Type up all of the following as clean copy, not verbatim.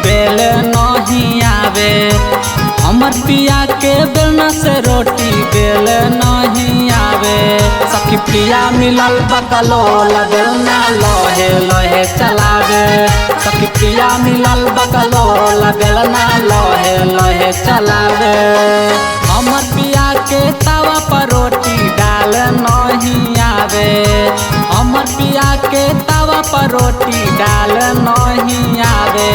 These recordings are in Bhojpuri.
बेल नहीं आवे। हमर पिया के बेलना से रोटी बेल नहीं आवे। सखी पिया मिलल बकलोल बेलना लोहे लोहे चलावे। सखी पिया मिलल बकलोल बेलना लोहे लोहे चलावे। हमर पिया के तवा पर रोटी डाल नहीं आवे। हमर पिया के तवा पर रोटी डाल नहीं आवे।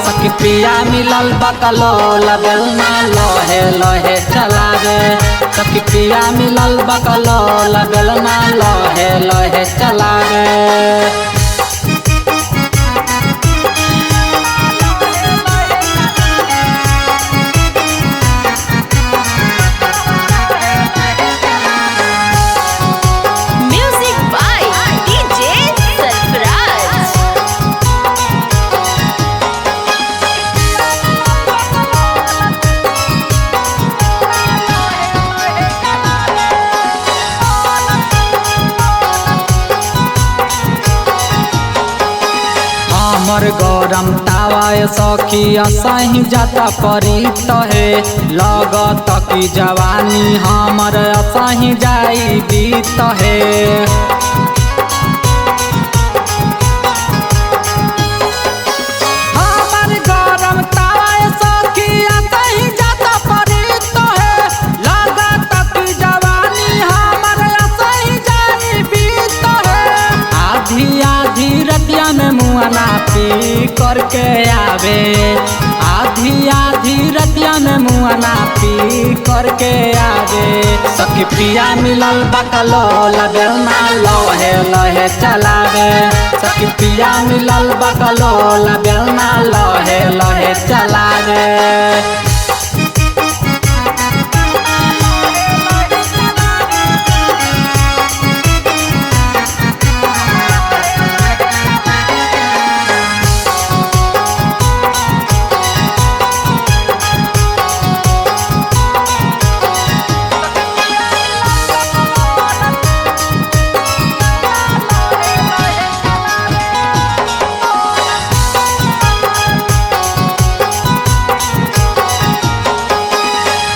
सखी पिया मिलल बकलोल बेलना लोहे लोहे चलावे। सखी पिया मिलल बकलोल बेलना लोहे लोहे चलावे। हमर गरम तावा सखी असही जाता परी तहे। लगत की जवानी हमर असही जाई बीत है। हमर गरम तावा सखी असही जाता परी तहे। लगत की जवानी हमर असही जाई बीत है। आधी आधी रतिया में मुआना पी करके आवे। आधी आधी रतिया में मुआना पी करके आवे। सखी पिया मिलल बकलोल बेलना लोहे लोहे चलावे। सखी पिया मिलल बकलोल बेलना लोहे लोहे चलावे।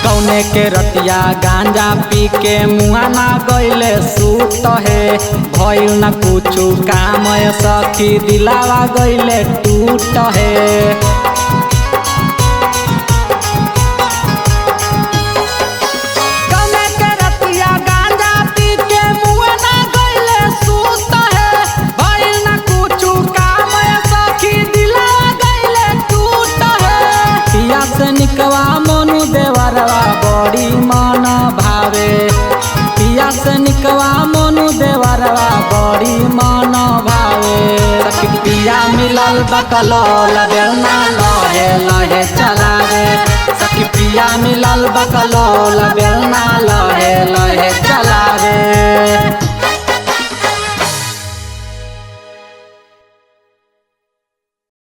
कौने के रतिया गांजा पी के मुआना गईले सूत है। भइल न कुछु काम सखी दिलावा गईले टूट है। कौने के रतिया गांजा पी के मुआना गईले सूत है। भइल न कुछु काम सखी दिलावा गईले टूट है। पिया से निकवा मोनू देवरवा बड़ी मन भावे। पिया से निकवा मोनू देवरवा बड़ी मन भावे। सखी पिया मिलल बकलोल बेलना लोहे लोहे चलावे। सखी पिया मिलल बकलोल बेलना लोहे लोहे चलावे।